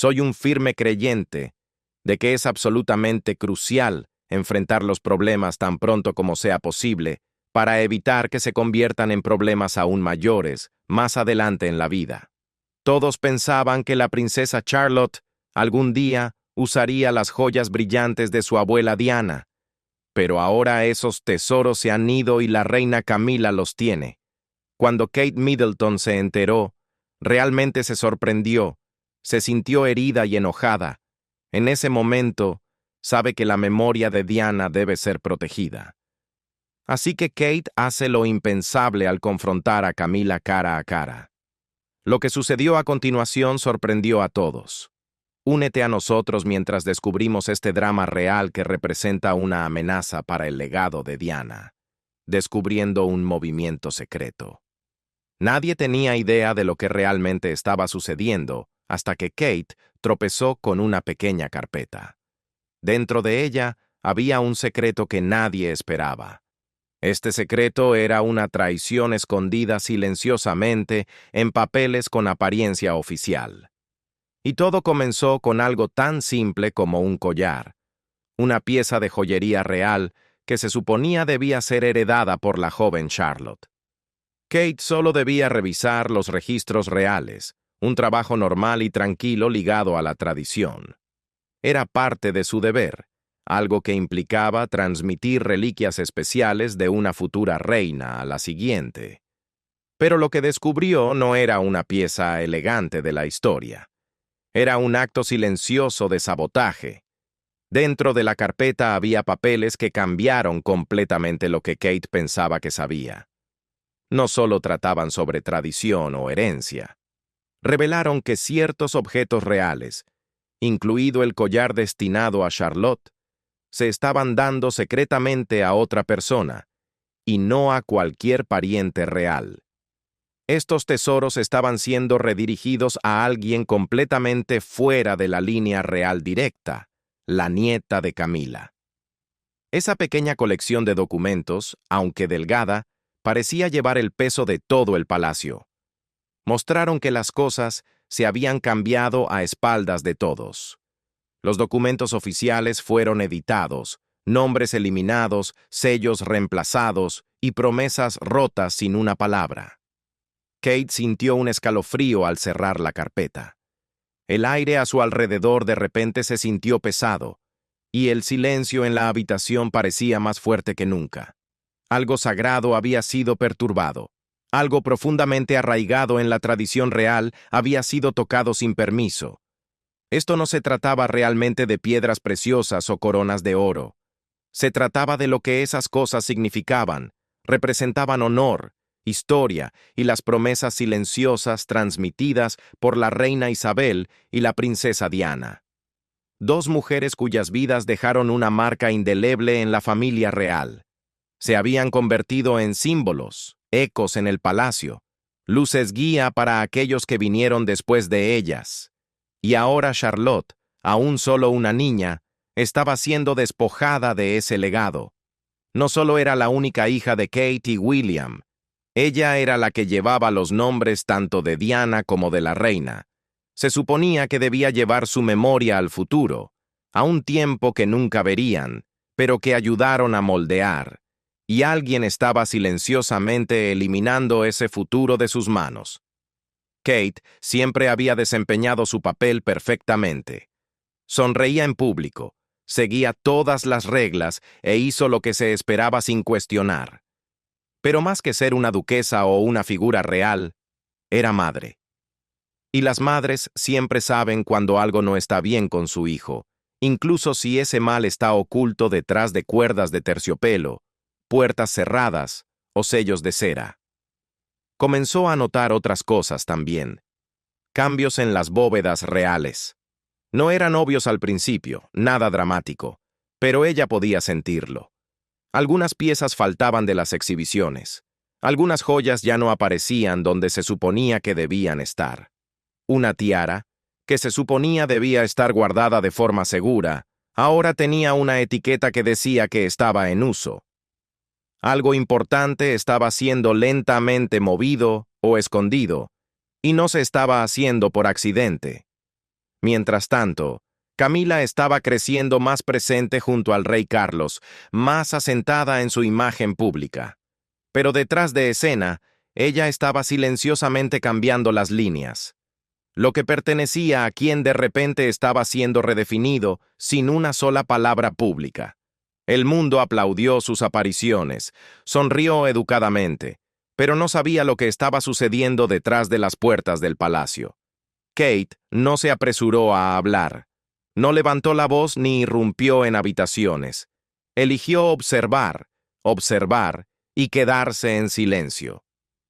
Soy un firme creyente de que es absolutamente crucial enfrentar los problemas tan pronto como sea posible para evitar que se conviertan en problemas aún mayores más adelante en la vida. Todos pensaban que la princesa Charlotte algún día usaría las joyas brillantes de su abuela Diana, pero ahora esos tesoros se han ido y la reina Camila los tiene. Cuando Kate Middleton se enteró, realmente se sorprendió, se sintió herida y enojada. En ese momento, sabe que la memoria de Diana debe ser protegida. Así que Kate hace lo impensable al confrontar a Camila cara a cara. Lo que sucedió a continuación sorprendió a todos. Únete a nosotros mientras descubrimos este drama real que representa una amenaza para el legado de Diana, descubriendo un movimiento secreto. Nadie tenía idea de lo que realmente estaba sucediendo hasta que Kate tropezó con una pequeña carpeta. Dentro de ella había un secreto que nadie esperaba. Este secreto era una traición escondida silenciosamente en papeles con apariencia oficial. Y todo comenzó con algo tan simple como un collar, una pieza de joyería real que se suponía debía ser heredada por la joven Charlotte. Kate solo debía revisar los registros reales, un trabajo normal y tranquilo ligado a la tradición. Era parte de su deber, algo que implicaba transmitir reliquias especiales de una futura reina a la siguiente. Pero lo que descubrió no era una pieza elegante de la historia. Era un acto silencioso de sabotaje. Dentro de la carpeta había papeles que cambiaron completamente lo que Kate pensaba que sabía. No solo trataban sobre tradición o herencia. Revelaron que ciertos objetos reales, incluido el collar destinado a Charlotte, se estaban dando secretamente a otra persona, y no a cualquier pariente real. Estos tesoros estaban siendo redirigidos a alguien completamente fuera de la línea real directa, la nieta de Camila. Esa pequeña colección de documentos, aunque delgada, parecía llevar el peso de todo el palacio. Mostraron que las cosas se habían cambiado a espaldas de todos. Los documentos oficiales fueron editados, nombres eliminados, sellos reemplazados y promesas rotas sin una palabra. Kate sintió un escalofrío al cerrar la carpeta. El aire a su alrededor de repente se sintió pesado, y el silencio en la habitación parecía más fuerte que nunca. Algo sagrado había sido perturbado. Algo profundamente arraigado en la tradición real había sido tocado sin permiso. Esto no se trataba realmente de piedras preciosas o coronas de oro. Se trataba de lo que esas cosas significaban, representaban honor, historia y las promesas silenciosas transmitidas por la reina Isabel y la princesa Diana. Dos mujeres cuyas vidas dejaron una marca indeleble en la familia real. Se habían convertido en símbolos, ecos en el palacio, luces guía para aquellos que vinieron después de ellas. Y ahora Charlotte, aún solo una niña, estaba siendo despojada de ese legado. No solo era la única hija de Kate y William, ella era la que llevaba los nombres tanto de Diana como de la reina. Se suponía que debía llevar su memoria al futuro, a un tiempo que nunca verían, pero que ayudaron a moldear. Y alguien estaba silenciosamente eliminando ese futuro de sus manos. Kate siempre había desempeñado su papel perfectamente. Sonreía en público, seguía todas las reglas e hizo lo que se esperaba sin cuestionar. Pero más que ser una duquesa o una figura real, era madre. Y las madres siempre saben cuando algo no está bien con su hijo, incluso si ese mal está oculto detrás de cuerdas de terciopelo, puertas cerradas o sellos de cera. Comenzó a notar otras cosas también. Cambios en las bóvedas reales. No eran obvios al principio, nada dramático, pero ella podía sentirlo. Algunas piezas faltaban de las exhibiciones. Algunas joyas ya no aparecían donde se suponía que debían estar. Una tiara, que se suponía debía estar guardada de forma segura, ahora tenía una etiqueta que decía que estaba en uso. Algo importante estaba siendo lentamente movido o escondido, y no se estaba haciendo por accidente. Mientras tanto, Camila estaba creciendo más presente junto al rey Carlos, más asentada en su imagen pública. Pero detrás de escena, ella estaba silenciosamente cambiando las líneas. Lo que pertenecía a quien de repente estaba siendo redefinido sin una sola palabra pública. El mundo aplaudió sus apariciones, sonrió educadamente, pero no sabía lo que estaba sucediendo detrás de las puertas del palacio. Kate no se apresuró a hablar. No levantó la voz ni irrumpió en habitaciones. Eligió observar, observar y quedarse en silencio.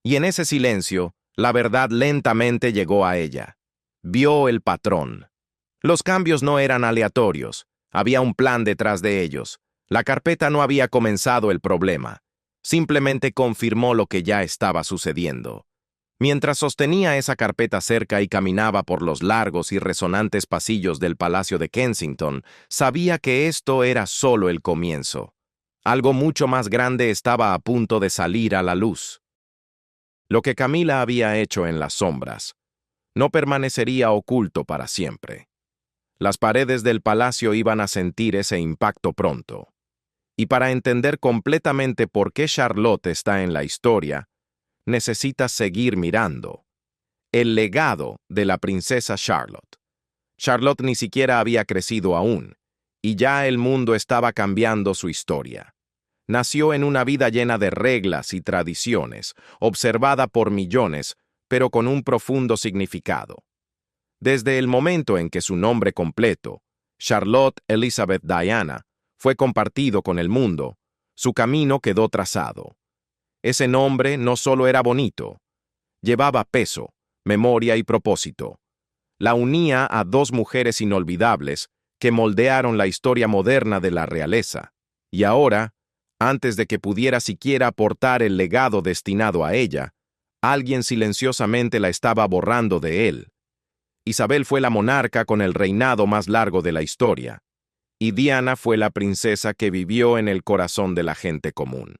Y en ese silencio, la verdad lentamente llegó a ella. Vio el patrón. Los cambios no eran aleatorios. Había un plan detrás de ellos. La carpeta no había comenzado el problema. Simplemente confirmó lo que ya estaba sucediendo. Mientras sostenía esa carpeta cerca y caminaba por los largos y resonantes pasillos del Palacio de Kensington, sabía que esto era solo el comienzo. Algo mucho más grande estaba a punto de salir a la luz. Lo que Camila había hecho en las sombras no permanecería oculto para siempre. Las paredes del palacio iban a sentir ese impacto pronto. Y para entender completamente por qué Charlotte está en la historia, necesitas seguir mirando. El legado de la princesa Charlotte. Charlotte ni siquiera había crecido aún, y ya el mundo estaba cambiando su historia. Nació en una vida llena de reglas y tradiciones, observada por millones, pero con un profundo significado. Desde el momento en que su nombre completo, Charlotte Elizabeth Diana, fue compartido con el mundo, su camino quedó trazado. Ese nombre no solo era bonito, llevaba peso, memoria y propósito. La unía a dos mujeres inolvidables que moldearon la historia moderna de la realeza. Y ahora, antes de que pudiera siquiera aportar el legado destinado a ella, alguien silenciosamente la estaba borrando de él. Isabel fue la monarca con el reinado más largo de la historia, y Diana fue la princesa que vivió en el corazón de la gente común.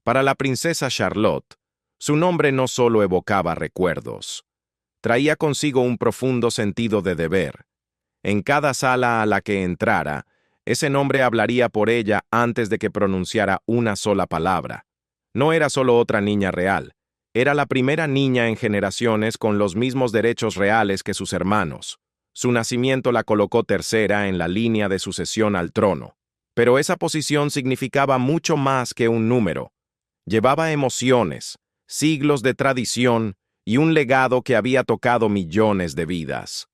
Para la princesa Charlotte, su nombre no solo evocaba recuerdos, traía consigo un profundo sentido de deber. En cada sala a la que entrara, ese nombre hablaría por ella antes de que pronunciara una sola palabra. No era solo otra niña real, era la primera niña en generaciones con los mismos derechos reales que sus hermanos. Su nacimiento la colocó tercera en la línea de sucesión al trono. Pero esa posición significaba mucho más que un número. Llevaba emociones, siglos de tradición y un legado que había tocado millones de vidas.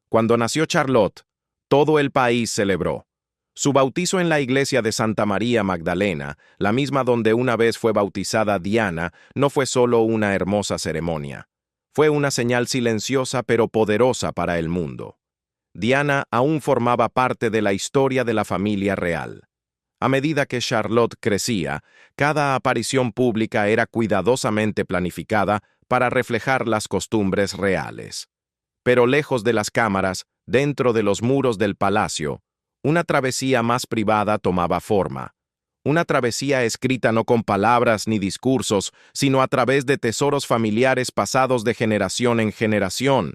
Cuando nació Charlotte, todo el país celebró. Su bautizo en la iglesia de Santa María Magdalena, la misma donde una vez fue bautizada Diana, no fue solo una hermosa ceremonia. Fue una señal silenciosa pero poderosa para el mundo. Diana aún formaba parte de la historia de la familia real. A medida que Charlotte crecía, cada aparición pública era cuidadosamente planificada para reflejar las costumbres reales. Pero lejos de las cámaras, dentro de los muros del palacio, una travesía más privada tomaba forma. Una travesía escrita no con palabras ni discursos, sino a través de tesoros familiares pasados de generación en generación.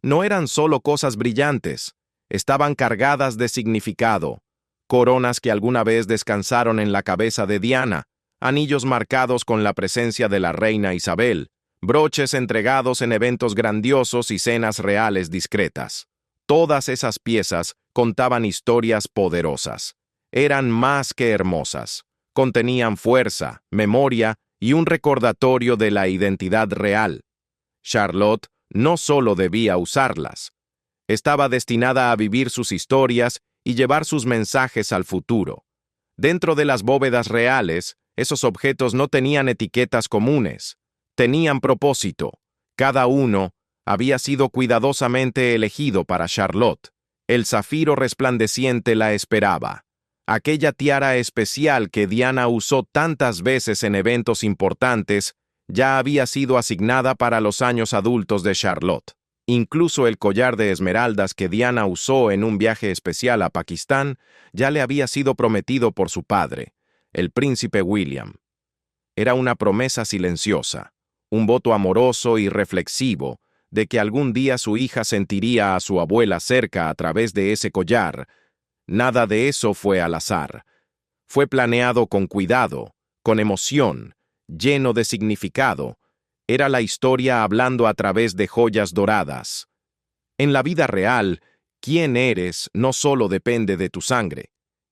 No eran solo cosas brillantes, estaban cargadas de significado. Coronas que alguna vez descansaron en la cabeza de Diana, anillos marcados con la presencia de la reina Isabel, broches entregados en eventos grandiosos y cenas reales discretas. Todas esas piezas contaban historias poderosas. Eran más que hermosas. Contenían fuerza, memoria y un recordatorio de la identidad real. Charlotte no solo debía usarlas. Estaba destinada a vivir sus historias y llevar sus mensajes al futuro. Dentro de las bóvedas reales, esos objetos no tenían etiquetas comunes. Tenían propósito. Cada uno había sido cuidadosamente elegido para Charlotte. El zafiro resplandeciente la esperaba. Aquella tiara especial que Diana usó tantas veces en eventos importantes ya había sido asignada para los años adultos de Charlotte. Incluso el collar de esmeraldas que Diana usó en un viaje especial a Pakistán ya le había sido prometido por su padre, el príncipe William. Era una promesa silenciosa, un voto amoroso y reflexivo, de que algún día su hija sentiría a su abuela cerca a través de ese collar, nada de eso fue al azar. Fue planeado con cuidado, con emoción, lleno de significado. Era la historia hablando a través de joyas doradas. En la vida real, quién eres no solo depende de tu sangre,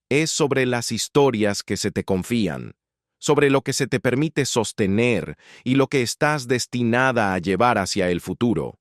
es sobre las historias que se te confían, sobre lo que se te permite sostener y lo que estás destinada a llevar hacia el futuro.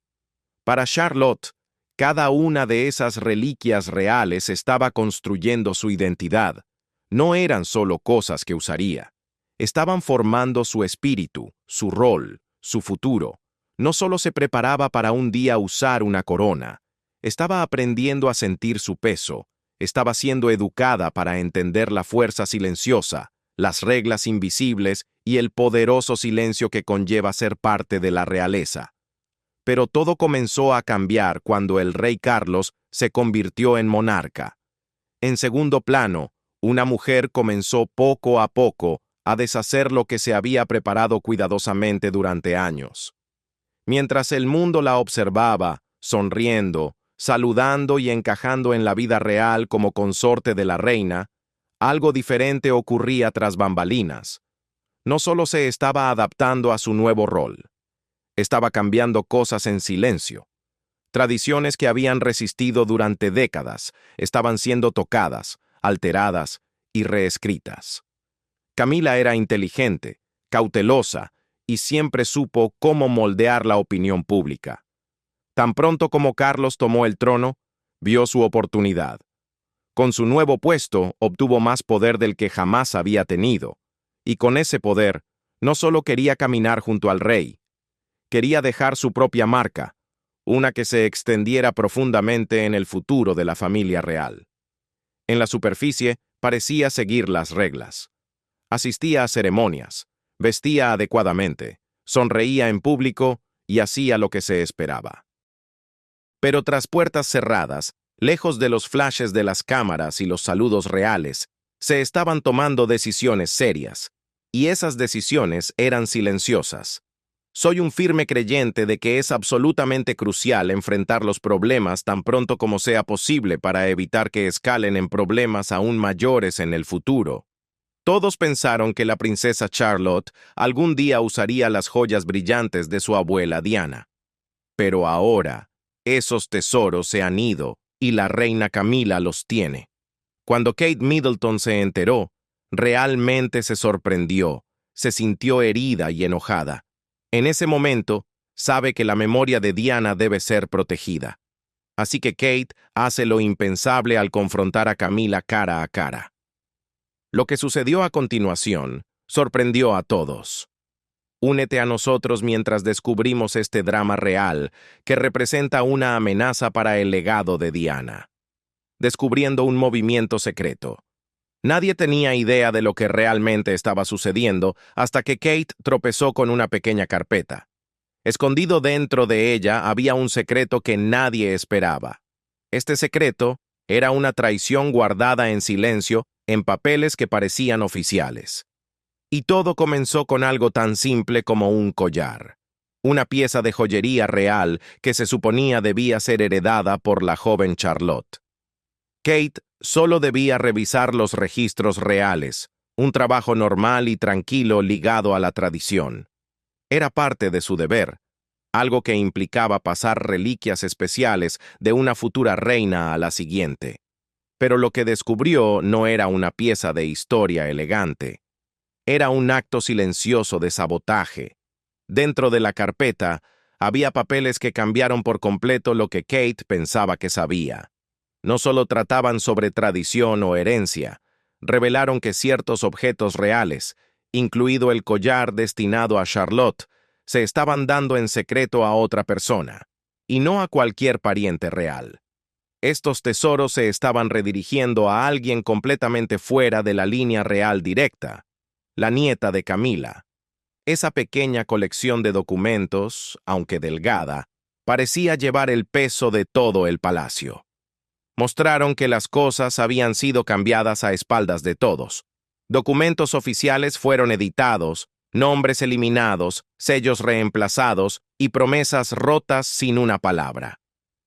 Para Charlotte, cada una de esas reliquias reales estaba construyendo su identidad. No eran solo cosas que usaría. Estaban formando su espíritu, su rol, su futuro. No solo se preparaba para un día usar una corona. Estaba aprendiendo a sentir su peso. Estaba siendo educada para entender la fuerza silenciosa, las reglas invisibles y el poderoso silencio que conlleva ser parte de la realeza. Pero todo comenzó a cambiar cuando el rey Carlos se convirtió en monarca. En segundo plano, una mujer comenzó poco a poco a deshacer lo que se había preparado cuidadosamente durante años. Mientras el mundo la observaba, sonriendo, saludando y encajando en la vida real como consorte de la reina, algo diferente ocurría tras bambalinas. No solo se estaba adaptando a su nuevo rol, estaba cambiando cosas en silencio. Tradiciones que habían resistido durante décadas estaban siendo tocadas, alteradas y reescritas. Camila era inteligente, cautelosa y siempre supo cómo moldear la opinión pública. Tan pronto como Carlos tomó el trono, vio su oportunidad. Con su nuevo puesto, obtuvo más poder del que jamás había tenido, y con ese poder, no solo quería caminar junto al rey, quería dejar su propia marca, una que se extendiera profundamente en el futuro de la familia real. En la superficie, parecía seguir las reglas. Asistía a ceremonias, vestía adecuadamente, sonreía en público y hacía lo que se esperaba. Pero tras puertas cerradas, lejos de los flashes de las cámaras y los saludos reales, se estaban tomando decisiones serias, y esas decisiones eran silenciosas. Soy un firme creyente de que es absolutamente crucial enfrentar los problemas tan pronto como sea posible para evitar que escalen en problemas aún mayores en el futuro. Todos pensaron que la princesa Charlotte algún día usaría las joyas brillantes de su abuela Diana. Pero ahora, esos tesoros se han ido y la reina Camila los tiene. Cuando Kate Middleton se enteró, realmente se sorprendió, se sintió herida y enojada. En ese momento, sabe que la memoria de Diana debe ser protegida. Así que Kate hace lo impensable al confrontar a Camila cara a cara. Lo que sucedió a continuación sorprendió a todos. Únete a nosotros mientras descubrimos este drama real que representa una amenaza para el legado de Diana. Descubriendo un movimiento secreto. Nadie tenía idea de lo que realmente estaba sucediendo hasta que Kate tropezó con una pequeña carpeta. Escondido dentro de ella había un secreto que nadie esperaba. Este secreto era una traición guardada en silencio en papeles que parecían oficiales. Y todo comenzó con algo tan simple como un collar. Una pieza de joyería real que se suponía debía ser heredada por la joven Charlotte. Kate solo debía revisar los registros reales, un trabajo normal y tranquilo ligado a la tradición. Era parte de su deber, algo que implicaba pasar reliquias especiales de una futura reina a la siguiente. Pero lo que descubrió no era una pieza de historia elegante. Era un acto silencioso de sabotaje. Dentro de la carpeta había papeles que cambiaron por completo lo que Kate pensaba que sabía. No solo trataban sobre tradición o herencia, revelaron que ciertos objetos reales, incluido el collar destinado a Charlotte, se estaban dando en secreto a otra persona, y no a cualquier pariente real. Estos tesoros se estaban redirigiendo a alguien completamente fuera de la línea real directa, la nieta de Camila. Esa pequeña colección de documentos, aunque delgada, parecía llevar el peso de todo el palacio. Mostraron que las cosas habían sido cambiadas a espaldas de todos. Documentos oficiales fueron editados, Nombres eliminados, sellos reemplazados y promesas rotas sin una palabra.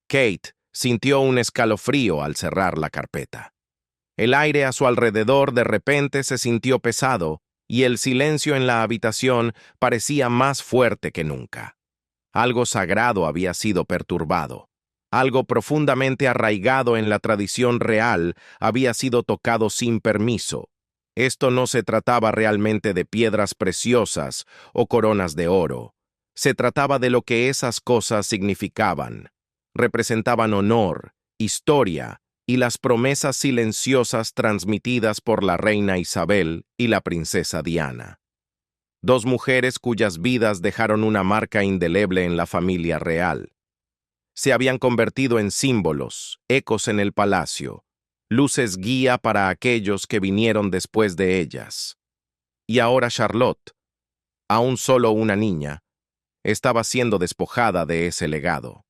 Kate sintió un escalofrío al cerrar la carpeta. El aire a su alrededor de repente se sintió pesado y el silencio en la habitación parecía más fuerte que nunca. Algo sagrado había sido perturbado. Algo profundamente arraigado en la tradición real había sido tocado sin permiso. Esto no se trataba realmente de piedras preciosas o coronas de oro. Se trataba de lo que esas cosas significaban. Representaban honor, historia y las promesas silenciosas transmitidas por la reina Isabel y la princesa Diana. Dos mujeres cuyas vidas dejaron una marca indeleble en la familia real. Se habían convertido en símbolos, ecos en el palacio, luces guía para aquellos que vinieron después de ellas. Y ahora Charlotte, aún solo una niña, estaba siendo despojada de ese legado.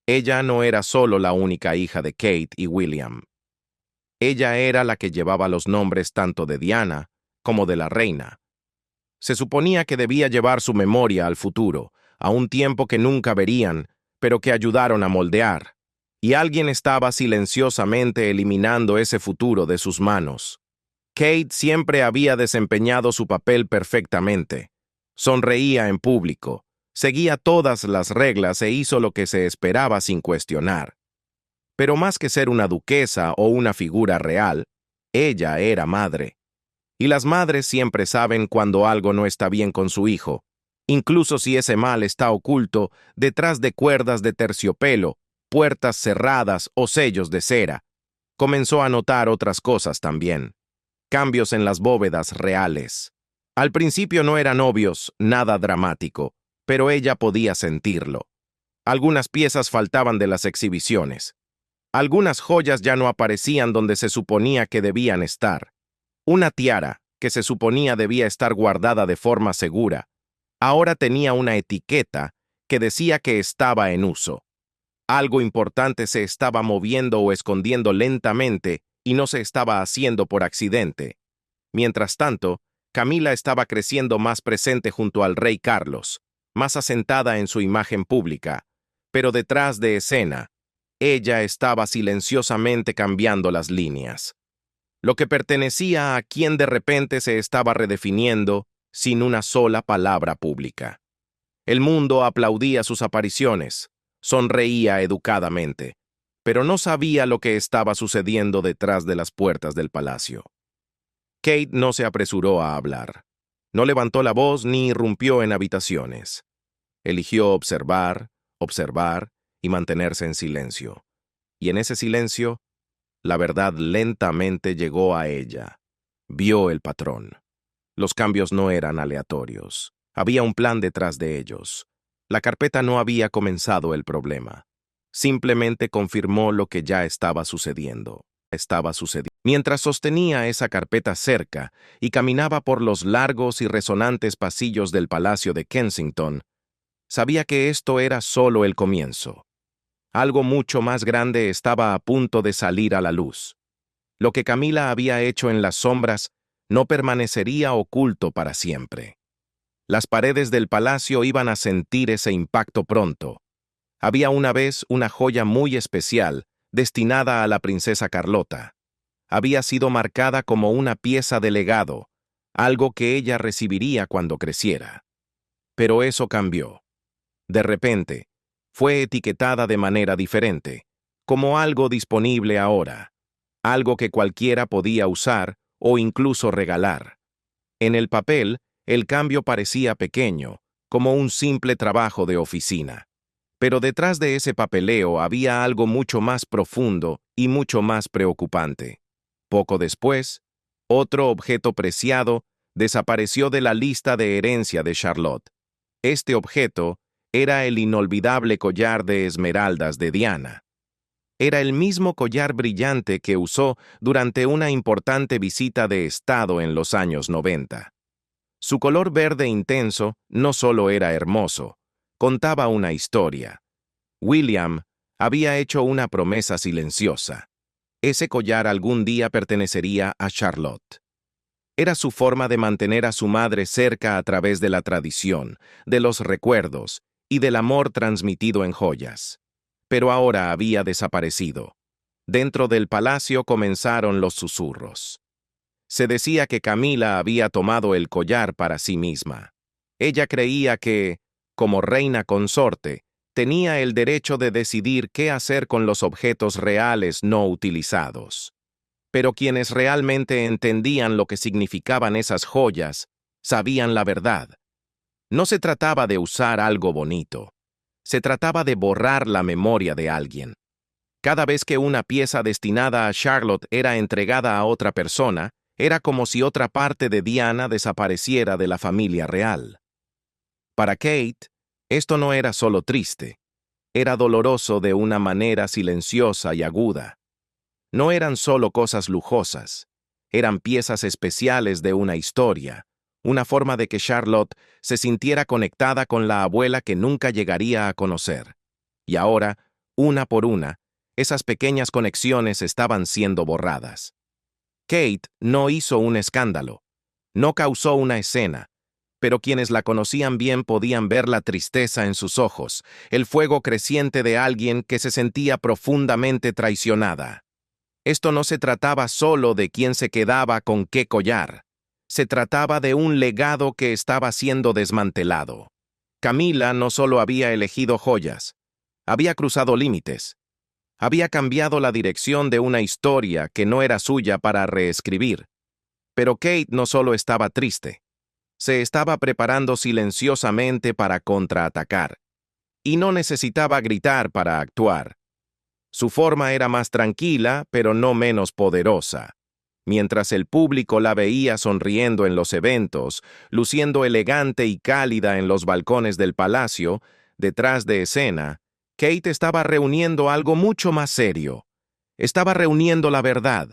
Ella no era solo la única hija de Kate y William. Ella era la que llevaba los nombres tanto de Diana como de la reina. Se suponía que debía llevar su memoria al futuro, a un tiempo que nunca verían, pero que ayudaron a moldear. Y alguien estaba silenciosamente eliminando ese futuro de sus manos. Kate siempre había desempeñado su papel perfectamente. Sonreía en público, seguía todas las reglas e hizo lo que se esperaba sin cuestionar. Pero más que ser una duquesa o una figura real, ella era madre. Y las madres siempre saben cuando algo no está bien con su hijo, incluso si ese mal está oculto detrás de cuerdas de terciopelo, puertas cerradas o sellos de cera. Comenzó a notar otras cosas también. Cambios en las bóvedas reales. Al principio no eran obvios, nada dramático, pero ella podía sentirlo. Algunas piezas faltaban de las exhibiciones. Algunas joyas ya no aparecían donde se suponía que debían estar. Una tiara, que se suponía debía estar guardada de forma segura, ahora tenía una etiqueta que decía que estaba en uso. Algo importante se estaba moviendo o escondiendo lentamente y no se estaba haciendo por accidente. Mientras tanto, Camila estaba creciendo más presente junto al rey Carlos, más asentada en su imagen pública, pero detrás de escena, ella estaba silenciosamente cambiando las líneas. Lo que pertenecía a quien de repente se estaba redefiniendo sin una sola palabra pública. El mundo aplaudía sus apariciones, sonreía educadamente, pero no sabía lo que estaba sucediendo detrás de las puertas del palacio. Kate no se apresuró a hablar. No levantó la voz ni irrumpió en habitaciones. Eligió observar, observar y mantenerse en silencio. Y en ese silencio, la verdad lentamente llegó a ella. Vio el patrón. Los cambios no eran aleatorios. Había un plan detrás de ellos. La carpeta no había comenzado el problema. Simplemente confirmó lo que ya estaba sucediendo. Mientras sostenía esa carpeta cerca y caminaba por los largos y resonantes pasillos del Palacio de Kensington, sabía que esto era solo el comienzo. Algo mucho más grande estaba a punto de salir a la luz. Lo que Camila había hecho en las sombras no permanecería oculto para siempre. Las paredes del palacio iban a sentir ese impacto pronto. Había una vez una joya muy especial destinada a la princesa Carlota. Había sido marcada como una pieza de legado, algo que ella recibiría cuando creciera. Pero eso cambió. De repente, fue etiquetada de manera diferente, como algo disponible ahora, algo que cualquiera podía usar o incluso regalar. En el papel, el cambio parecía pequeño, como un simple trabajo de oficina. Pero detrás de ese papeleo había algo mucho más profundo y mucho más preocupante. Poco después, otro objeto preciado desapareció de la lista de herencia de Charlotte. Este objeto era el inolvidable collar de esmeraldas de Diana. Era el mismo collar brillante que usó durante una importante visita de Estado en los años 90. Su color verde intenso no solo era hermoso, contaba una historia. William había hecho una promesa silenciosa. Ese collar algún día pertenecería a Charlotte. Era su forma de mantener a su madre cerca a través de la tradición, de los recuerdos y del amor transmitido en joyas. Pero ahora había desaparecido. Dentro del palacio comenzaron los susurros. Se decía que Camila había tomado el collar para sí misma. Ella creía que, como reina consorte, tenía el derecho de decidir qué hacer con los objetos reales no utilizados. Pero quienes realmente entendían lo que significaban esas joyas, sabían la verdad. No se trataba de usar algo bonito. Se trataba de borrar la memoria de alguien. Cada vez que una pieza destinada a Charlotte era entregada a otra persona, era como si otra parte de Diana desapareciera de la familia real. Para Kate, esto no era solo triste, era doloroso de una manera silenciosa y aguda. No eran solo cosas lujosas, eran piezas especiales de una historia, una forma de que Charlotte se sintiera conectada con la abuela que nunca llegaría a conocer. Y ahora, una por una, esas pequeñas conexiones estaban siendo borradas. Kate no hizo un escándalo, no causó una escena, pero quienes la conocían bien podían ver la tristeza en sus ojos, el fuego creciente de alguien que se sentía profundamente traicionada. Esto no se trataba solo de quién se quedaba con qué collar. Se trataba de un legado que estaba siendo desmantelado. Camila no solo había elegido joyas, había cruzado límites. Había cambiado la dirección de una historia que no era suya para reescribir. Pero Kate no solo estaba triste, se estaba preparando silenciosamente para contraatacar. Y no necesitaba gritar para actuar. Su forma era más tranquila, pero no menos poderosa. Mientras el público la veía sonriendo en los eventos, luciendo elegante y cálida en los balcones del palacio, detrás de escena, Kate estaba reuniendo algo mucho más serio. Estaba reuniendo la verdad.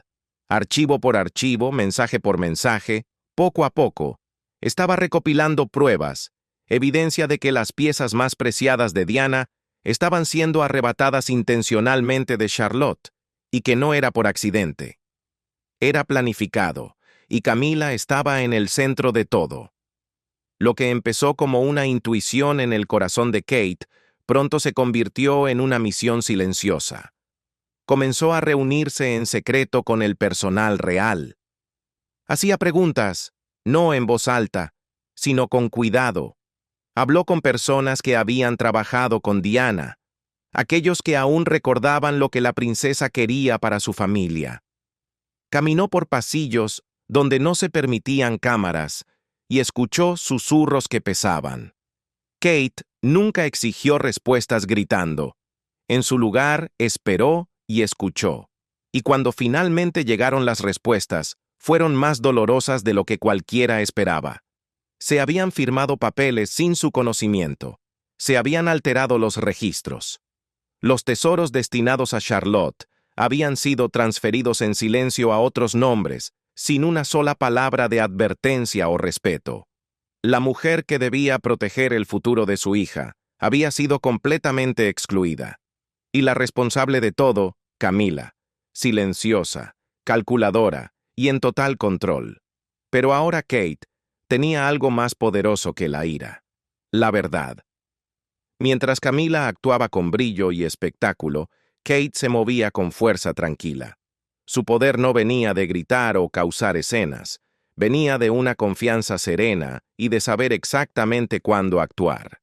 Archivo por archivo, mensaje por mensaje, poco a poco. Estaba recopilando pruebas, evidencia de que las piezas más preciadas de Diana estaban siendo arrebatadas intencionalmente de Charlotte, y que no era por accidente. Era planificado, y Camila estaba en el centro de todo. Lo que empezó como una intuición en el corazón de Kate, pronto se convirtió en una misión silenciosa. Comenzó a reunirse en secreto con el personal real. Hacía preguntas, no en voz alta, sino con cuidado. Habló con personas que habían trabajado con Diana, aquellos que aún recordaban lo que la princesa quería para su familia. Caminó por pasillos donde no se permitían cámaras y escuchó susurros que pesaban. Kate nunca exigió respuestas gritando. En su lugar, esperó y escuchó. Y cuando finalmente llegaron las respuestas, fueron más dolorosas de lo que cualquiera esperaba. Se habían firmado papeles sin su conocimiento. Se habían alterado los registros. Los tesoros destinados a Charlotte habían sido transferidos en silencio a otros nombres, sin una sola palabra de advertencia o respeto. La mujer que debía proteger el futuro de su hija había sido completamente excluida. Y la responsable de todo, Camila, silenciosa, calculadora y en total control. Pero ahora Kate tenía algo más poderoso que la ira: la verdad. Mientras Camila actuaba con brillo y espectáculo, Kate se movía con fuerza tranquila. Su poder no venía de gritar o causar escenas, venía de una confianza serena y de saber exactamente cuándo actuar.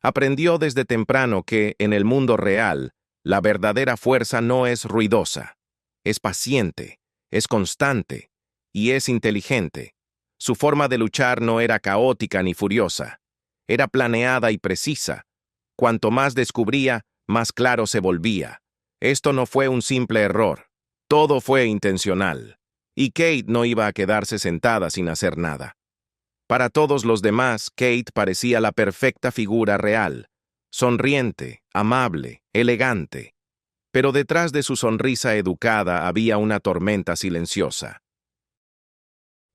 Aprendió desde temprano que, en el mundo real, la verdadera fuerza no es ruidosa, es paciente, es constante y es inteligente. Su forma de luchar no era caótica ni furiosa, era planeada y precisa. Cuanto más descubría, más claro se volvía. Esto no fue un simple error, todo fue intencional. Y Kate no iba a quedarse sentada sin hacer nada. Para todos los demás, Kate parecía la perfecta figura real, sonriente, amable, elegante. Pero detrás de su sonrisa educada había una tormenta silenciosa.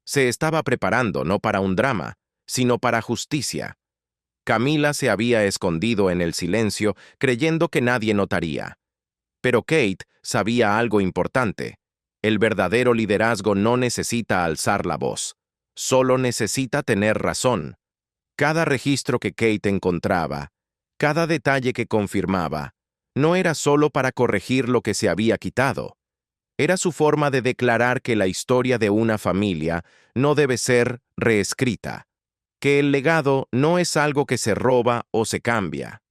Se estaba preparando no para un drama, sino para justicia. Camila se había escondido en el silencio, creyendo que nadie notaría. Pero Kate sabía algo importante. El verdadero liderazgo no necesita alzar la voz, Solo necesita tener razón. Cada registro que Kate encontraba, cada detalle que confirmaba, no era solo para corregir lo que se había quitado. Era su forma de declarar que la historia de una familia no debe ser reescrita, que el legado no es algo que se roba o se cambia.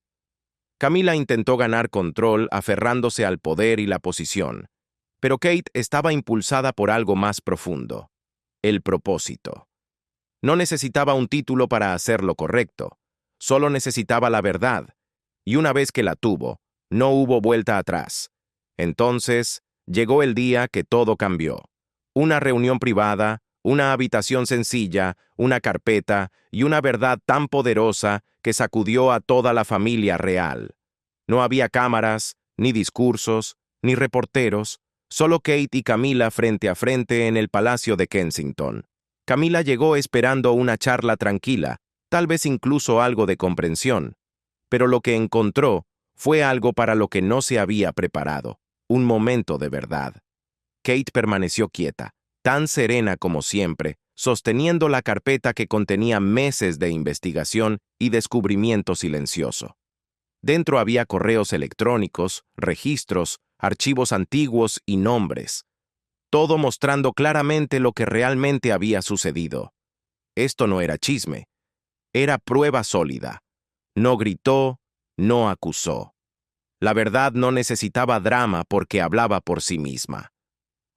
Camila intentó ganar control aferrándose al poder y la posición, pero Kate estaba impulsada por algo más profundo: el propósito. No necesitaba un título para hacer lo correcto, solo necesitaba la verdad, y una vez que la tuvo, no hubo vuelta atrás. Entonces, llegó el día que todo cambió. Una reunión privada, una habitación sencilla, una carpeta y una verdad tan poderosa que sacudió a toda la familia real. No había cámaras, ni discursos, ni reporteros, solo Kate y Camila frente a frente en el Palacio de Kensington. Camila llegó esperando una charla tranquila, tal vez incluso algo de comprensión, pero lo que encontró fue algo para lo que no se había preparado: un momento de verdad. Kate permaneció quieta, tan serena como siempre, sosteniendo la carpeta que contenía meses de investigación y descubrimiento silencioso. Dentro había correos electrónicos, registros, archivos antiguos y nombres, todo mostrando claramente lo que realmente había sucedido. Esto no era chisme, era prueba sólida. No gritó, no acusó. La verdad no necesitaba drama porque hablaba por sí misma.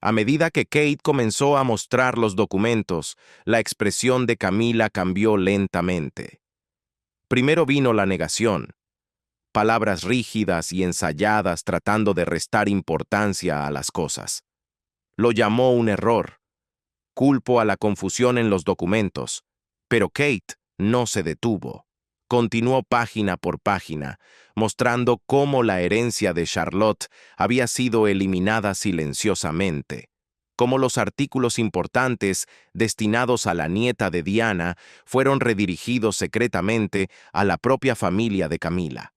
A medida que Kate comenzó a mostrar los documentos, la expresión de Camila cambió lentamente. Primero vino la negación, palabras rígidas y ensayadas tratando de restar importancia a las cosas. Lo llamó un error. Culpó a la confusión en los documentos, pero Kate no se detuvo. Continuó página por página, mostrando cómo la herencia de Charlotte había sido eliminada silenciosamente, cómo los artículos importantes destinados a la nieta de Diana fueron redirigidos secretamente a la propia familia de Camila,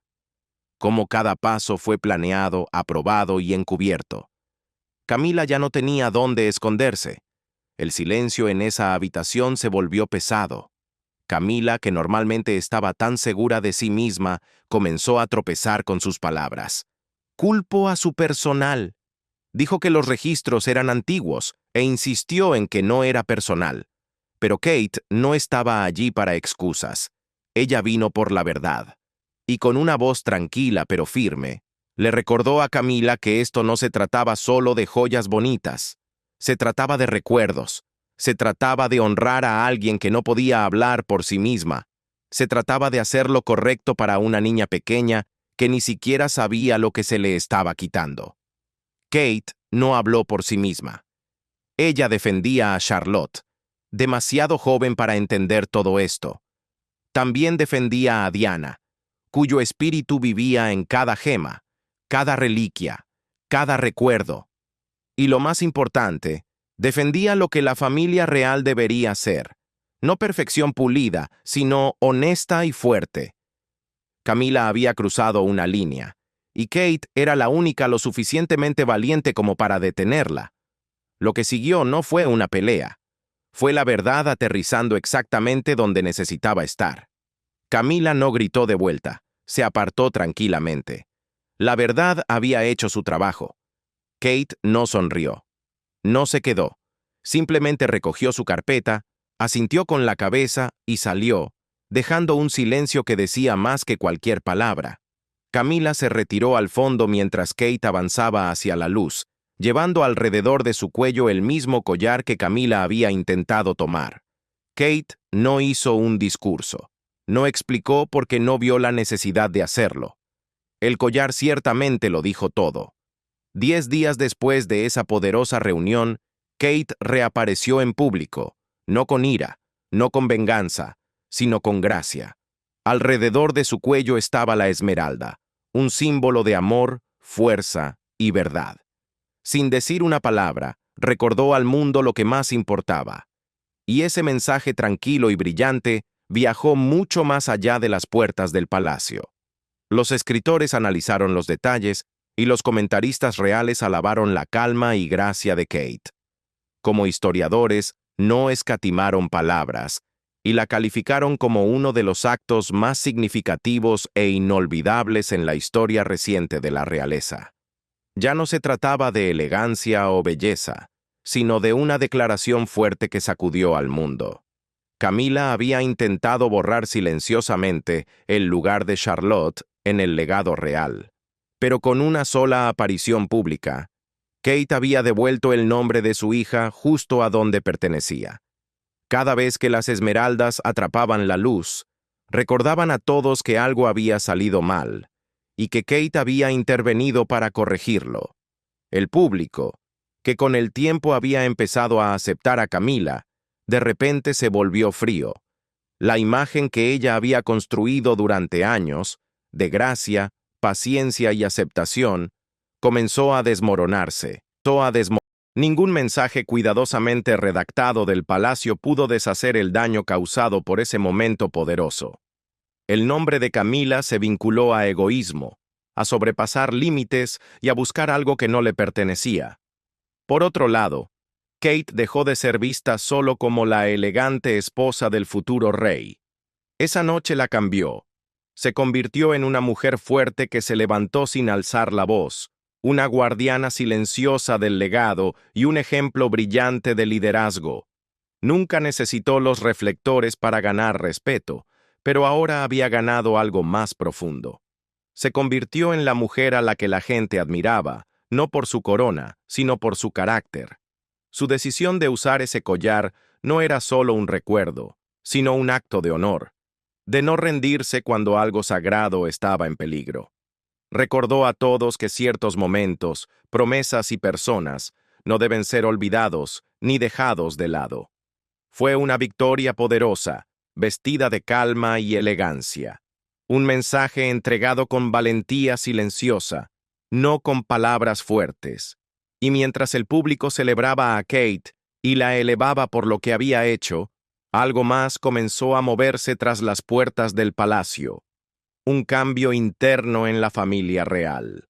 cómo cada paso fue planeado, aprobado y encubierto. Camila ya no tenía dónde esconderse. El silencio en esa habitación se volvió pesado. Camila, que normalmente estaba tan segura de sí misma, comenzó a tropezar con sus palabras. Culpó a su personal. Dijo que los registros eran antiguos e insistió en que no era personal. Pero Kate no estaba allí para excusas. Ella vino por la verdad. Y con una voz tranquila pero firme, le recordó a Camila que esto no se trataba solo de joyas bonitas. Se trataba de recuerdos. Se trataba de honrar a alguien que no podía hablar por sí misma. Se trataba de hacer lo correcto para una niña pequeña que ni siquiera sabía lo que se le estaba quitando. Kate no habló por sí misma. Ella defendía a Charlotte, demasiado joven para entender todo esto. También defendía a Diana, cuyo espíritu vivía en cada gema, cada reliquia, cada recuerdo. Y lo más importante, defendía lo que la familia real debería ser. No perfección pulida, sino honesta y fuerte. Camila había cruzado una línea, y Kate era la única lo suficientemente valiente como para detenerla. Lo que siguió no fue una pelea. Fue la verdad aterrizando exactamente donde necesitaba estar. Camila no gritó de vuelta, se apartó tranquilamente. La verdad había hecho su trabajo. Kate no sonrió. No se quedó. Simplemente recogió su carpeta, asintió con la cabeza y salió, dejando un silencio que decía más que cualquier palabra. Camila se retiró al fondo mientras Kate avanzaba hacia la luz, llevando alrededor de su cuello el mismo collar que Camila había intentado tomar. Kate no hizo un discurso. No explicó porque no vio la necesidad de hacerlo. El collar ciertamente lo dijo todo. 10 días después de esa poderosa reunión, Kate reapareció en público, no con ira, no con venganza, sino con gracia. Alrededor de su cuello estaba la esmeralda, un símbolo de amor, fuerza y verdad. Sin decir una palabra, recordó al mundo lo que más importaba. Y ese mensaje tranquilo y brillante viajó mucho más allá de las puertas del palacio. Los escritores analizaron los detalles y los comentaristas reales alabaron la calma y gracia de Kate. Como historiadores, no escatimaron palabras y la calificaron como uno de los actos más significativos e inolvidables en la historia reciente de la realeza. Ya no se trataba de elegancia o belleza, sino de una declaración fuerte que sacudió al mundo. Camila había intentado borrar silenciosamente el lugar de Charlotte en el legado real, pero con una sola aparición pública, Kate había devuelto el nombre de su hija justo a donde pertenecía. Cada vez que las esmeraldas atrapaban la luz, recordaban a todos que algo había salido mal y que Kate había intervenido para corregirlo. El público, que con el tiempo había empezado a aceptar a Camila, de repente se volvió frío. La imagen que ella había construido durante años, de gracia, paciencia y aceptación, comenzó a desmoronarse. Ningún mensaje cuidadosamente redactado del palacio pudo deshacer el daño causado por ese momento poderoso. El nombre de Camila se vinculó a egoísmo, a sobrepasar límites y a buscar algo que no le pertenecía. Por otro lado, Kate dejó de ser vista solo como la elegante esposa del futuro rey. Esa noche la cambió. Se convirtió en una mujer fuerte que se levantó sin alzar la voz, una guardiana silenciosa del legado y un ejemplo brillante de liderazgo. Nunca necesitó los reflectores para ganar respeto, pero ahora había ganado algo más profundo. Se convirtió en la mujer a la que la gente admiraba, no por su corona, sino por su carácter. Su decisión de usar ese collar no era solo un recuerdo, sino un acto de honor, de no rendirse cuando algo sagrado estaba en peligro. Recordó a todos que ciertos momentos, promesas y personas no deben ser olvidados ni dejados de lado. Fue una victoria poderosa, vestida de calma y elegancia. Un mensaje entregado con valentía silenciosa, no con palabras fuertes. Y mientras el público celebraba a Kate y la elevaba por lo que había hecho, algo más comenzó a moverse tras las puertas del palacio. Un cambio interno en la familia real.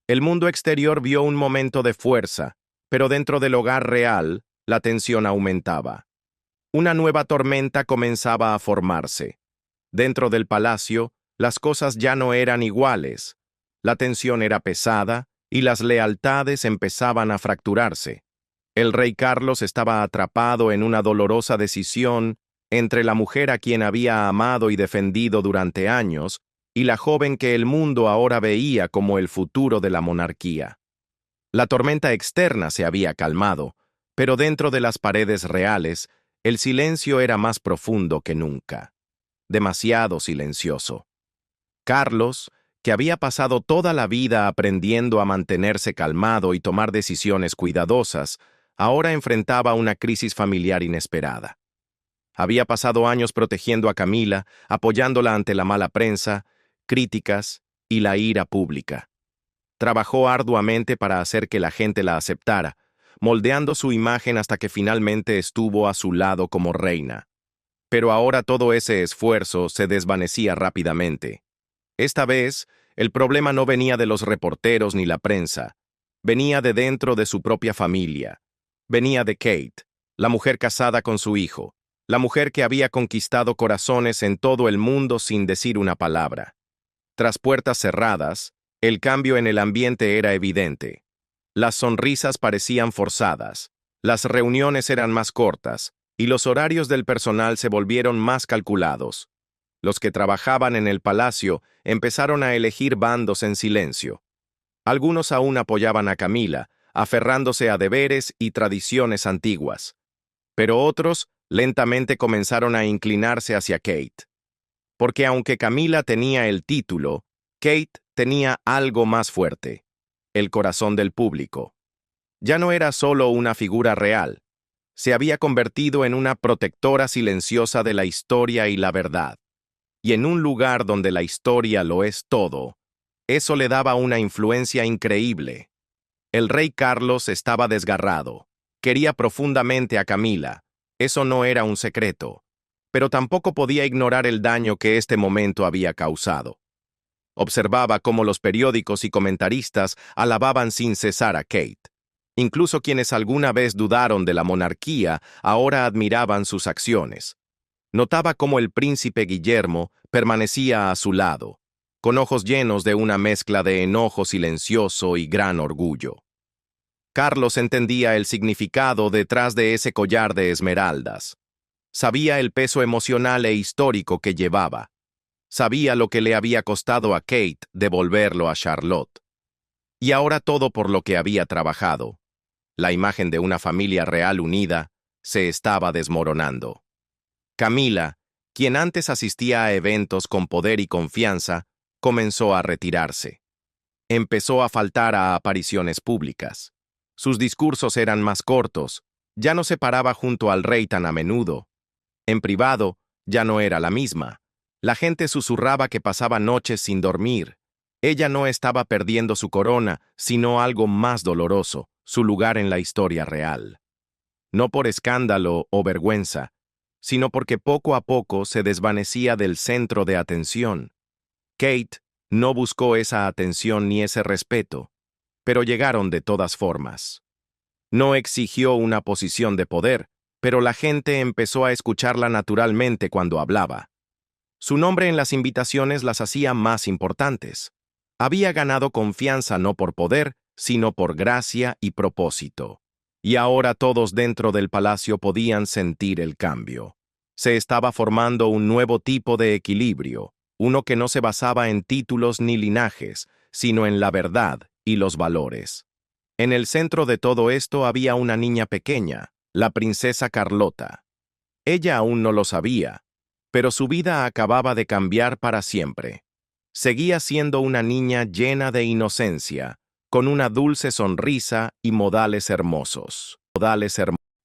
El mundo exterior vio un momento de fuerza, pero dentro del hogar real, la tensión aumentaba. Una nueva tormenta comenzaba a formarse. Dentro del palacio, las cosas ya no eran iguales. La tensión era pesada y las lealtades empezaban a fracturarse. El rey Carlos estaba atrapado en una dolorosa decisión entre la mujer a quien había amado y defendido durante años y la joven que el mundo ahora veía como el futuro de la monarquía. La tormenta externa se había calmado, pero dentro de las paredes reales, el silencio era más profundo que nunca. Demasiado silencioso. Carlos, que había pasado toda la vida aprendiendo a mantenerse calmado y tomar decisiones cuidadosas, ahora enfrentaba una crisis familiar inesperada. Había pasado años protegiendo a Camila, apoyándola ante la mala prensa, críticas y la ira pública. Trabajó arduamente para hacer que la gente la aceptara, moldeando su imagen hasta que finalmente estuvo a su lado como reina. Pero ahora todo ese esfuerzo se desvanecía rápidamente. Esta vez, el problema no venía de los reporteros ni la prensa. Venía de dentro de su propia familia. Venía de Kate, la mujer casada con su hijo, la mujer que había conquistado corazones en todo el mundo sin decir una palabra. Tras puertas cerradas, el cambio en el ambiente era evidente. Las sonrisas parecían forzadas, las reuniones eran más cortas, y los horarios del personal se volvieron más calculados. Los que trabajaban en el palacio empezaron a elegir bandos en silencio. Algunos aún apoyaban a Camila, aferrándose a deberes y tradiciones antiguas. Pero otros lentamente comenzaron a inclinarse hacia Kate. Porque aunque Camila tenía el título, Kate tenía algo más fuerte: el corazón del público. Ya no era solo una figura real, se había convertido en una protectora silenciosa de la historia y la verdad. Y en un lugar donde la historia lo es todo, eso le daba una influencia increíble. El rey Carlos estaba desgarrado. Quería profundamente a Camila. Eso no era un secreto. Pero tampoco podía ignorar el daño que este momento había causado. Observaba cómo los periódicos y comentaristas alababan sin cesar a Kate. Incluso quienes alguna vez dudaron de la monarquía ahora admiraban sus acciones. Notaba cómo el príncipe Guillermo permanecía a su lado, con ojos llenos de una mezcla de enojo silencioso y gran orgullo. Carlos entendía el significado detrás de ese collar de esmeraldas. Sabía el peso emocional e histórico que llevaba. Sabía lo que le había costado a Kate devolverlo a Charlotte. Y ahora todo por lo que había trabajado. La imagen de una familia real unida se estaba desmoronando. Camila, quien antes asistía a eventos con poder y confianza, comenzó a retirarse. Empezó a faltar a apariciones públicas. Sus discursos eran más cortos, ya no se paraba junto al rey tan a menudo. En privado, ya no era la misma. La gente susurraba que pasaba noches sin dormir. Ella no estaba perdiendo su corona, sino algo más doloroso, su lugar en la historia real. No por escándalo o vergüenza, sino porque poco a poco se desvanecía del centro de atención. Kate no buscó esa atención ni ese respeto, pero llegaron de todas formas. No exigió una posición de poder, pero la gente empezó a escucharla naturalmente cuando hablaba. Su nombre en las invitaciones las hacía más importantes. Había ganado confianza no por poder, sino por gracia y propósito. Y ahora todos dentro del palacio podían sentir el cambio. Se estaba formando un nuevo tipo de equilibrio, uno que no se basaba en títulos ni linajes, sino en la verdad y los valores. En el centro de todo esto había una niña pequeña, la princesa Carlota. Ella aún no lo sabía, pero su vida acababa de cambiar para siempre. Seguía siendo una niña llena de inocencia, con una dulce sonrisa y modales hermosos.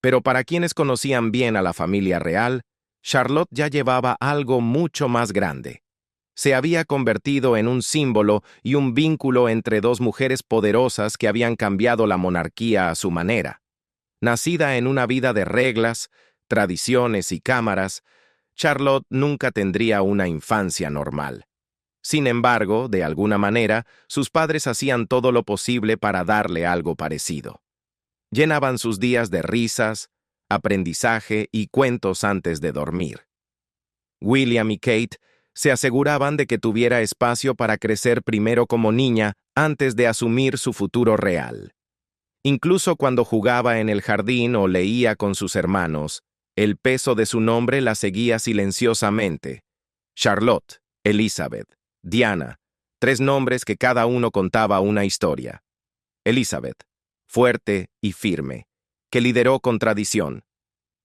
Pero para quienes conocían bien a la familia real, Charlotte ya llevaba algo mucho más grande. Se había convertido en un símbolo y un vínculo entre dos mujeres poderosas que habían cambiado la monarquía a su manera. Nacida en una vida de reglas, tradiciones y cámaras, Charlotte nunca tendría una infancia normal. Sin embargo, de alguna manera, sus padres hacían todo lo posible para darle algo parecido. Llenaban sus días de risas, aprendizaje y cuentos antes de dormir. William y Kate se aseguraban de que tuviera espacio para crecer primero como niña antes de asumir su futuro real. Incluso cuando jugaba en el jardín o leía con sus hermanos, el peso de su nombre la seguía silenciosamente. Charlotte, Elizabeth, Diana, 3 nombres que cada uno contaba una historia. Elizabeth, fuerte y firme, que lideró con tradición.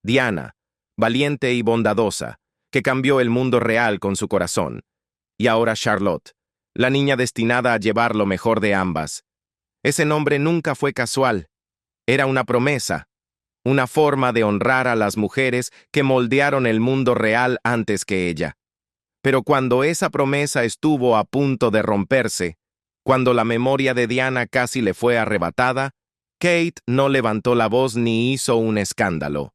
Diana, valiente y bondadosa, que cambió el mundo real con su corazón. Y ahora Charlotte, la niña destinada a llevar lo mejor de ambas. Ese nombre nunca fue casual. Era una promesa, una forma de honrar a las mujeres que moldearon el mundo real antes que ella. Pero cuando esa promesa estuvo a punto de romperse, cuando la memoria de Diana casi le fue arrebatada, Kate no levantó la voz ni hizo un escándalo.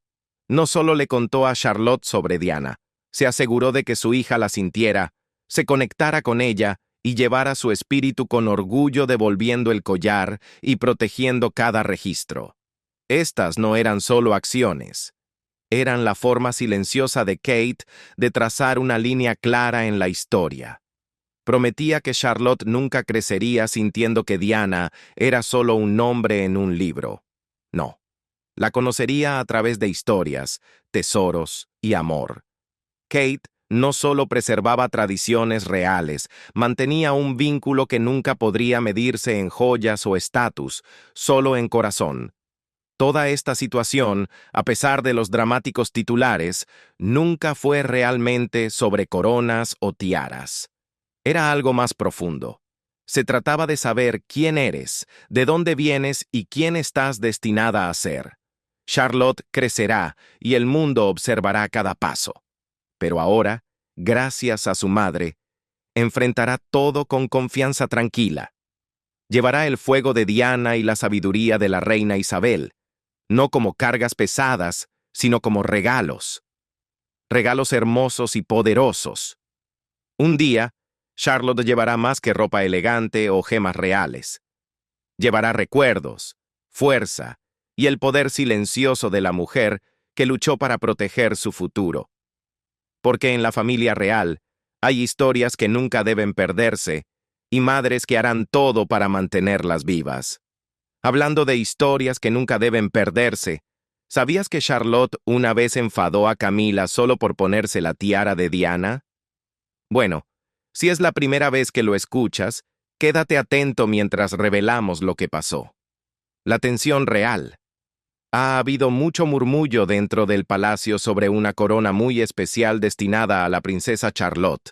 No solo le contó a Charlotte sobre Diana, se aseguró de que su hija la sintiera, se conectara con ella y llevara su espíritu con orgullo devolviendo el collar y protegiendo cada registro. Estas no eran solo acciones. Eran la forma silenciosa de Kate de trazar una línea clara en la historia. Prometía que Charlotte nunca crecería sintiendo que Diana era solo un nombre en un libro. No. La conocería a través de historias, tesoros y amor. Kate no solo preservaba tradiciones reales, mantenía un vínculo que nunca podría medirse en joyas o estatus, solo en corazón. Toda esta situación, a pesar de los dramáticos titulares, nunca fue realmente sobre coronas o tiaras. Era algo más profundo. Se trataba de saber quién eres, de dónde vienes y quién estás destinada a ser. Charlotte crecerá y el mundo observará cada paso. Pero ahora, gracias a su madre, enfrentará todo con confianza tranquila. Llevará el fuego de Diana y la sabiduría de la reina Isabel, no como cargas pesadas, sino como regalos. Regalos hermosos y poderosos. Un día, Charlotte llevará más que ropa elegante o gemas reales. Llevará recuerdos, fuerza y el poder silencioso de la mujer que luchó para proteger su futuro. Porque en la familia real hay historias que nunca deben perderse y madres que harán todo para mantenerlas vivas. Hablando de historias que nunca deben perderse, ¿sabías que Charlotte una vez enfadó a Camila solo por ponerse la tiara de Diana? Bueno, si es la primera vez que lo escuchas, quédate atento mientras revelamos lo que pasó. La tensión real. Ha habido mucho murmullo dentro del palacio sobre una corona muy especial destinada a la princesa Charlotte.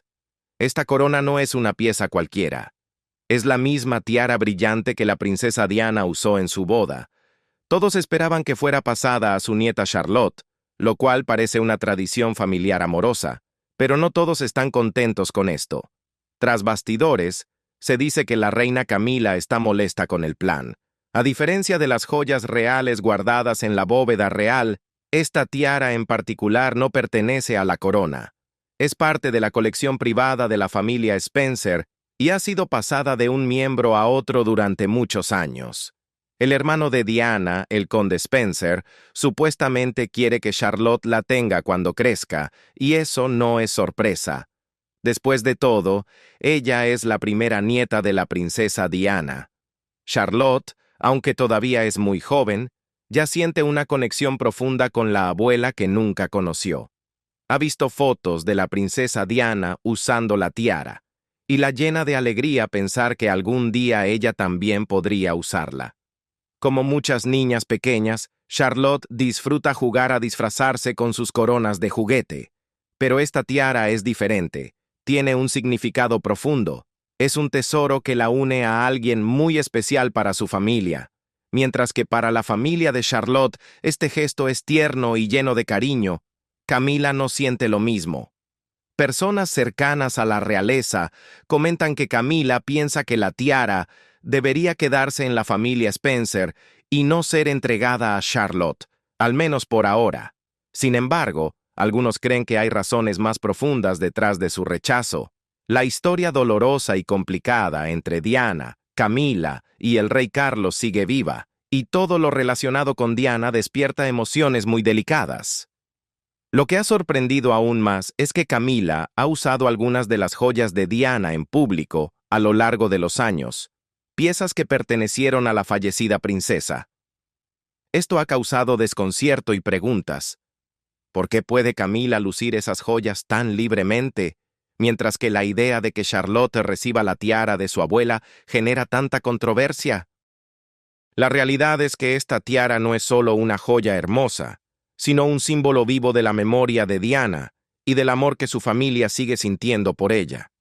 Esta corona no es una pieza cualquiera. Es la misma tiara brillante que la princesa Diana usó en su boda. Todos esperaban que fuera pasada a su nieta Charlotte, lo cual parece una tradición familiar amorosa, pero no todos están contentos con esto. Tras bastidores, se dice que la reina Camila está molesta con el plan. A diferencia de las joyas reales guardadas en la bóveda real, esta tiara en particular no pertenece a la corona. Es parte de la colección privada de la familia Spencer y ha sido pasada de un miembro a otro durante muchos años. El hermano de Diana, el conde Spencer, supuestamente quiere que Charlotte la tenga cuando crezca, y eso no es sorpresa. Después de todo, ella es la primera nieta de la princesa Diana. Charlotte, aunque todavía es muy joven, ya siente una conexión profunda con la abuela que nunca conoció. Ha visto fotos de la princesa Diana usando la tiara, y la llena de alegría pensar que algún día ella también podría usarla. Como muchas niñas pequeñas, Charlotte disfruta jugar a disfrazarse con sus coronas de juguete. Pero esta tiara es diferente, tiene un significado profundo. Es un tesoro que la une a alguien muy especial para su familia, mientras que para la familia de Charlotte este gesto es tierno y lleno de cariño. Camila no siente lo mismo. Personas cercanas a la realeza comentan que Camila piensa que la tiara debería quedarse en la familia Spencer y no ser entregada a Charlotte, al menos por ahora. Sin embargo, algunos creen que hay razones más profundas detrás de su rechazo. La historia dolorosa y complicada entre Diana, Camila y el rey Carlos sigue viva, y todo lo relacionado con Diana despierta emociones muy delicadas. Lo que ha sorprendido aún más es que Camila ha usado algunas de las joyas de Diana en público a lo largo de los años, piezas que pertenecieron a la fallecida princesa. Esto ha causado desconcierto y preguntas. ¿Por qué puede Camila lucir esas joyas tan libremente, mientras que la idea de que Charlotte reciba la tiara de su abuela genera tanta controversia? La realidad es que esta tiara no es solo una joya hermosa, sino un símbolo vivo de la memoria de Diana y del amor que su familia sigue sintiendo por ella.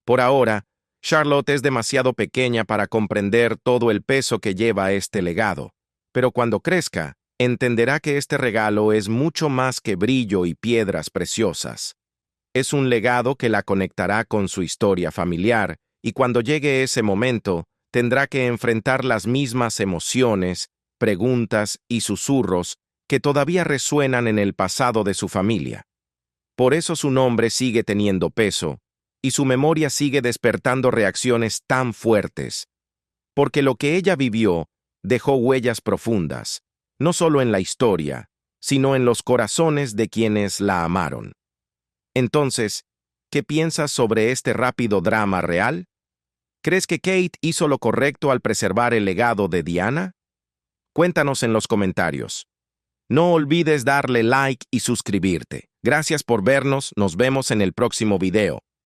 Por ahora, Charlotte es demasiado pequeña para comprender todo el peso que lleva este legado, pero cuando crezca, entenderá que este regalo es mucho más que brillo y piedras preciosas. Es un legado que la conectará con su historia familiar, y cuando llegue ese momento, tendrá que enfrentar las mismas emociones, preguntas y susurros que todavía resuenan en el pasado de su familia. Por eso su nombre sigue teniendo peso, y su memoria sigue despertando reacciones tan fuertes. Porque lo que ella vivió dejó huellas profundas, no solo en la historia, sino en los corazones de quienes la amaron. Entonces, ¿qué piensas sobre este rápido drama real? ¿Crees que Kate hizo lo correcto al preservar el legado de Diana? Cuéntanos en los comentarios. No olvides darle like y suscribirte. Gracias por vernos, nos vemos en el próximo video.